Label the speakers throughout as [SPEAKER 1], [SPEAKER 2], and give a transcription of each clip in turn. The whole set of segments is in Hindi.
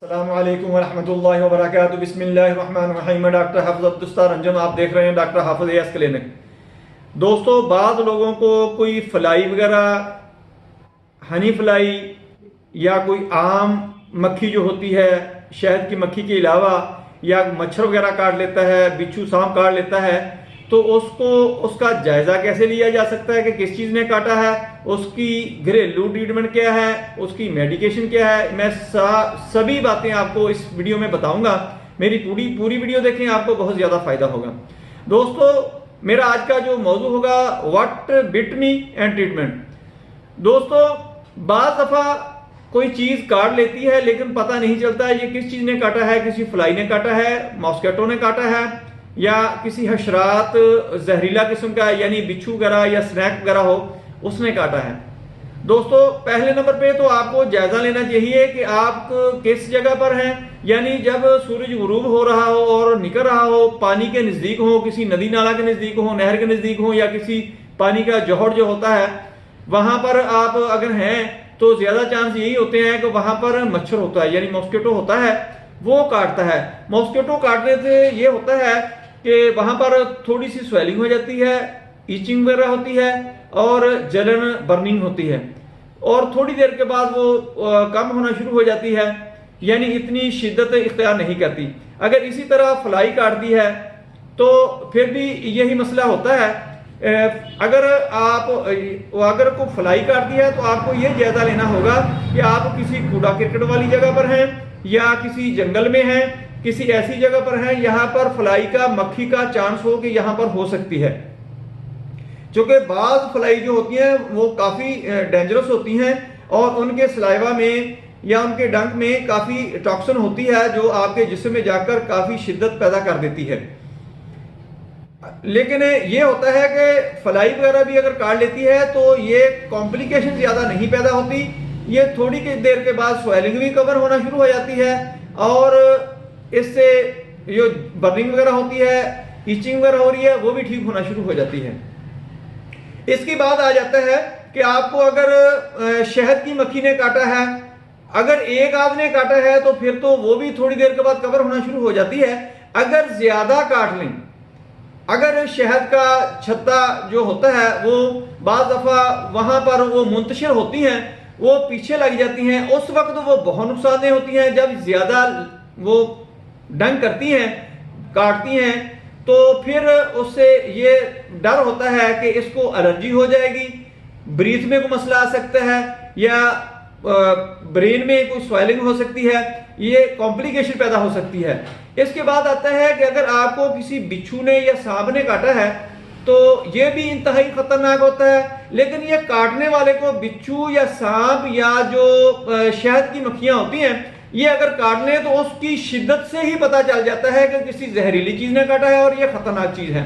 [SPEAKER 1] अस्सलामु अलैकुम वरहमतुल्लाहि वबरकातुहू। बिस्मिल्लाहिर्रहमानिर्रहीम। डॉक्टर हाफिज अब्दुस्तार अंजुम, आप देख रहे हैं डॉक्टर हाफिज एस क्लिनिक। दोस्तों, बाद लोगों को कोई फ्लाई वगैरह, हनी फ्लाई या कोई आम मक्खी जो होती है, शहद की मक्खी के अलावा, या मच्छर वगैरह काट लेता है, बिच्छू सांप काट लेता है, तो उसका जायज़ा कैसे लिया जा सकता है कि किस चीज़ ने काटा है, उसकी घरेलू ट्रीटमेंट क्या है, उसकी मेडिकेशन क्या है। मैं सभी बातें आपको इस वीडियो में बताऊंगा। मेरी पूरी वीडियो देखें, आपको बहुत ज़्यादा फायदा होगा। दोस्तों, मेरा आज का जो मौजू होगा, what bit me and treatment. दोस्तों, बाज़ दफ़ा कोई चीज़ काट लेती है लेकिन पता नहीं चलता है ये किस चीज़ ने काटा है। किसी फ्लाई ने काटा है, मॉस्किटो ने काटा है, या किसी हशरात जहरीला किस्म का, यानी बिच्छू वगैरह या स्नैक वगैरह हो, उसने काटा है। दोस्तों, पहले नंबर पे तो आपको जायजा लेना चाहिए कि आप किस जगह पर हैं। यानी जब सूरज गुरूब हो रहा हो और निकल रहा हो, पानी के नजदीक हो, किसी नदी नाला के नजदीक हो, नहर के नजदीक हो, या किसी पानी का जौहर जो होता है वहां पर आप अगर हैं, तो ज्यादा चांस यही होते हैं कि वहां पर मच्छर होता है, यानी मॉस्किटो होता है, वो काटता है। मॉस्किटो काटने से ये होता है कि वहां पर थोड़ी सी स्वेलिंग हो जाती है, ईचिंग वगैरह होती है, और जलन बर्निंग होती है, और थोड़ी देर के बाद वो कम होना शुरू हो जाती है, यानी इतनी शिद्दत इख्तियार नहीं करती। अगर इसी तरह फ्लाई काटती है तो फिर भी यही मसला होता है। अगर कोई फ्लाई काटती है तो आपको ये जायजा लेना होगा कि आप किसी कूड़ा क्रिकेट वाली जगह पर हैं, या किसी जंगल में हैं, किसी ऐसी जगह पर हैं यहां पर फ्लाई का, मक्खी का चांस हो कि यहां पर हो सकती है। क्योंकि बाज फ्लाई जो होती हैं वो काफी डेंजरस होती हैं, और उनके सलाइवा में या उनके डंक में काफी टॉक्सिन होती है जो आपके जिस्म में जाकर काफी शिद्दत पैदा कर देती है। लेकिन ये होता है कि फ्लाई वगैरह भी अगर काट लेती है तो ये कॉम्प्लिकेशन ज्यादा नहीं पैदा होती। ये थोड़ी की देर के बाद स्वेलिंग भी कवर होना शुरू हो जाती है, और इससे जो बर्निंग वगैरह होती है, ईचिंग वगैरह हो रही है, वो भी ठीक होना शुरू हो जाती है। इसके बाद आ जाता है कि आपको अगर शहद की मक्खी ने काटा है, अगर एक आध ने काटा है तो फिर तो वो भी थोड़ी देर के बाद कवर होना शुरू हो जाती है। अगर ज्यादा काट लें, अगर शहद का छत्ता जो होता है वो बाज दफा वहां पर वो मुंतशिर होती हैं, वो पीछे लग जाती हैं, उस वक्त वो बहुत नुकसानदेह होती हैं। जब ज्यादा वो डंक करती हैं, काटती हैं, तो फिर उससे ये डर होता है कि इसको एलर्जी हो जाएगी, ब्रीथ में कोई मसला आ सकता है, या ब्रेन में कोई स्वेलिंग हो सकती है, ये कॉम्प्लिकेशन पैदा हो सकती है। इसके बाद आता है कि अगर आपको किसी बिच्छू ने या सांप ने काटा है तो ये भी इंतहाई खतरनाक होता है। लेकिन ये काटने वाले को बिच्छू या सांप या जो शहद की मक्खियां होती हैं, ये अगर काट लें तो उसकी शिद्दत से ही पता चल जाता है कि किसी जहरीली चीज ने काटा है और ये खतरनाक चीज है।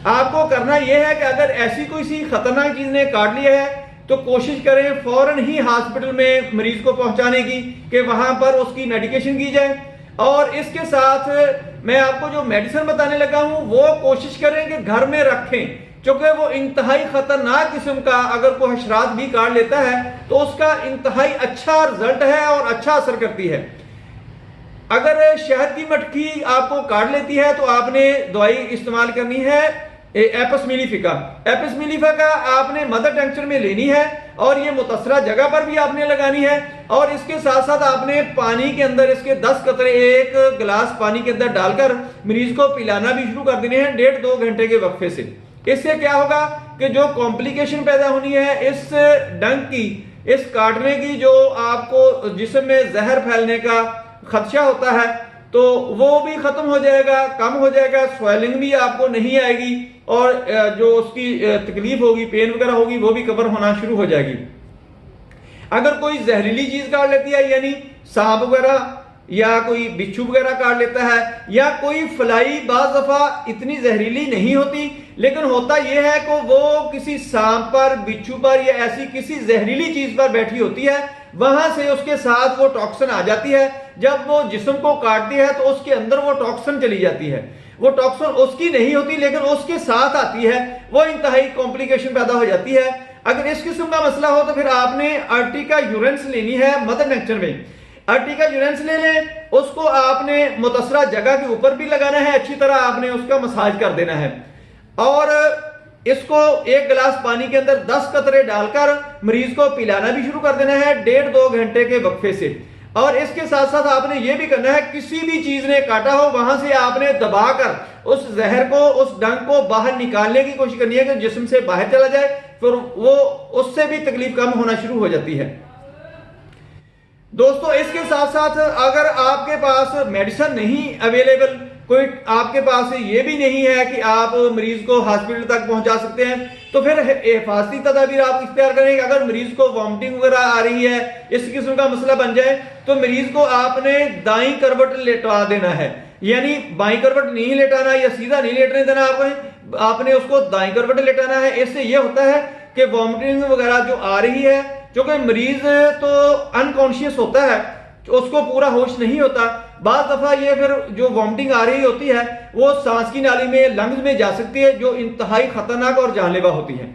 [SPEAKER 1] आपको करना यह है कि अगर ऐसी कोई सी खतरनाक चीज ने काट लिया है तो कोशिश करें फौरन ही हॉस्पिटल में मरीज को पहुंचाने की, कि वहां पर उसकी मेडिकेशन की जाए। और इसके साथ मैं आपको जो मेडिसिन बताने लगा हूं वो कोशिश करें कि घर में रखें, क्योंकि वो इंतहाई खतरनाक किस्म का अगर कोई हशरात भी काट लेता है तो उसका इंतहाई अच्छा रिजल्ट है और अच्छा असर करती है। अगर शहद की मक्खी आपको काट लेती है तो आपने दवाई इस्तेमाल करनी है एपिस मेलिफिका। एपिस मेलिफिका आपने मदर टेंक्चर में लेनी है, और ये मुतसरा जगह पर भी आपने लगानी है। और इसके साथ साथ आपने पानी के अंदर इसके 10 कतरे एक गिलास पानी के अंदर डालकर मरीज को पिलाना भी शुरू कर देने हैं 1.5-2 घंटे के वक्फे से। इससे क्या होगा कि जो कॉम्प्लिकेशन पैदा होनी है इस डंक की, इस काटने की, जो आपको जिस्म में जहर फैलने का खदशा होता है, तो वो भी खत्म हो जाएगा, कम हो जाएगा, स्वेलिंग भी आपको नहीं आएगी, और जो उसकी तकलीफ होगी, पेन वगैरह होगी, वो भी कवर होना शुरू हो जाएगी। अगर कोई जहरीली चीज काट लेती है, यानी सांप वगैरह या कोई बिच्छू वगैरह काट लेता है, या कोई फ्लाई बाज दफा इतनी जहरीली नहीं होती, लेकिन होता यह है कि वो किसी सांप पर, बिच्छू पर, या ऐसी किसी जहरीली चीज पर बैठी होती है, वहां से उसके साथ वो टॉक्सिन आ जाती है। जब वो जिस्म को काटती है तो उसके अंदर वो टॉक्सिन चली जाती है। वो टॉक्सिन उसकी नहीं होती लेकिन उसके साथ आती है, वो इंतहाई कॉम्प्लिकेशन पैदा हो जाती है। अगर इस किस्म का मसला हो तो फिर आपने आर्टिका यूरेंस लेनी है मदर नेक्चर में। अर्टिका यूरेंस ले लें, उसको आपने मुतसरा जगह के ऊपर भी लगाना है, अच्छी तरह आपने उसका मसाज कर देना है और इसको एक गिलास पानी के अंदर 10 कतरे डालकर मरीज को पिलाना भी शुरू कर देना है 1.5-2 घंटे के वक्फे से। और इसके साथ साथ आपने ये भी करना है, किसी भी चीज ने काटा हो वहां से आपने दबाकर उस जहर को, उस डंक को बाहर निकालने की कोशिश करनी है कि जिस्म से बाहर चला जाए, फिर वो उससे भी तकलीफ कम होना शुरू हो जाती है। दोस्तों इसके साथ साथ अगर आपके पास मेडिसिन नहीं अवेलेबल, कोई आपके पास ये भी नहीं है कि आप मरीज को हॉस्पिटल तक पहुंचा सकते हैं, तो फिर हिफाजती तदाबीर आप इख्तियार करें। अगर मरीज को वॉमिटिंग वगैरह आ रही है, इस किस्म का मसला बन जाए, तो मरीज को आपने दाई करवट लेटा देना है, यानी बाई करवट नहीं लेटाना या सीधा नहीं लेटने देना, आपने उसको दाई करवट लेटाना है। इससे यह होता है कि वॉमिटिंग वगैरह जो आ रही है, क्योंकि मरीज तो अनकॉन्शियस होता है, उसको पूरा होश नहीं होता, बाज दफा ये फिर जो वॉमिटिंग आ रही होती है वो सांस की नाली में, लंग्स में जा सकती है, जो इंतहाई खतरनाक और जानलेवा होती है।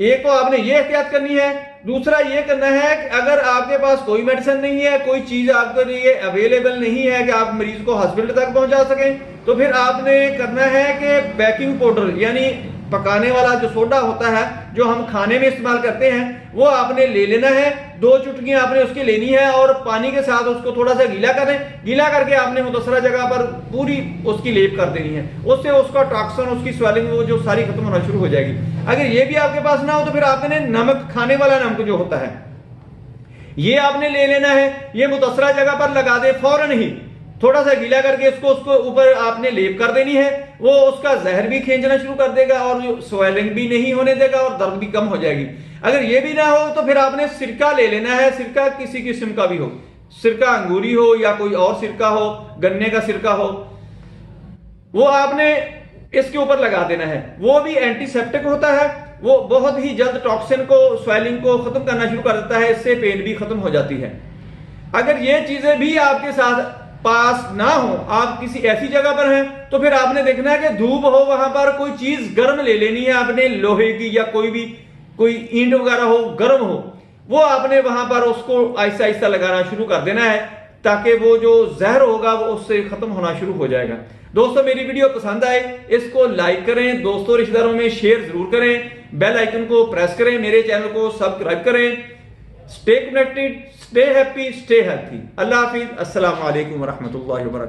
[SPEAKER 1] एक तो आपने ये एहतियात करनी है, दूसरा ये करना है कि अगर आपके पास कोई मेडिसिन नहीं है, कोई चीज आपके लिए अवेलेबल नहीं है कि आप मरीज को हॉस्पिटल तक पहुंचा सकें, तो फिर आपने करना है कि बेकिंग पाउडर यानी पकाने वाला जो सोडा होता है जो हम खाने में इस्तेमाल करते हैं, वो आपने ले लेना है। 2 चुटकियां आपने उसकी लेनी है और पानी के साथ उसको थोड़ा सा गीला करें, गीला करके आपने मुतसरा जगह पर पूरी उसकी लेप कर देनी है। उससे उसका टॉक्सिन, उसकी स्वेलिंग वो जो सारी खत्म होना शुरू हो जाएगी। अगर ये भी आपके पास ना हो तो फिर आपने नमक, खाने वाला नमक जो होता है, ये आपने ले लेना है, ये मुतसरा जगह पर लगा दे, फौरन ही थोड़ा सा गीला करके उसको ऊपर आपने लेप कर देनी है। वो उसका जहर भी खींचना शुरू कर देगा और स्वेलिंग भी नहीं होने देगा और दर्द भी कम हो जाएगी। अगर ये भी ना हो तो फिर आपने सिरका ले लेना है, सिरका किसी किस्म का भी हो, सिरका अंगूरी हो या कोई और सिरका हो, गन्ने का सिरका हो, वो आपने इसके ऊपर लगा देना है। वो भी एंटीसेप्टिक होता है, वो बहुत ही जल्द टॉक्सिन को, स्वेलिंग को खत्म करना शुरू कर देता है, इससे पेन भी खत्म हो जाती है। अगर ये चीजें भी आपके साथ पास ना हो, आप किसी ऐसी जगह पर हैं, तो फिर आपने देखना है कि धूप हो, वहां पर कोई चीज गर्म ले लेनी है आपने, लोहे की या कोई ईंट वगैरह हो, गर्म हो, वो आपने वहां पर उसको आहिस्ता आहिस्ता लगाना शुरू कर देना है, ताकि वो जो जहर होगा वो उससे खत्म होना शुरू हो जाएगा। दोस्तों मेरी वीडियो पसंद आए इसको लाइक करें, दोस्तों रिश्तेदारों में शेयर जरूर करें, बेल आइकन को प्रेस करें, मेरे चैनल को सब्सक्राइब करें। Stay connected, stay happy, stay healthy. अल्लाह हाफिज, अस्सलाम वालेकुम व रहमतुल्लाहि व बरकातहू।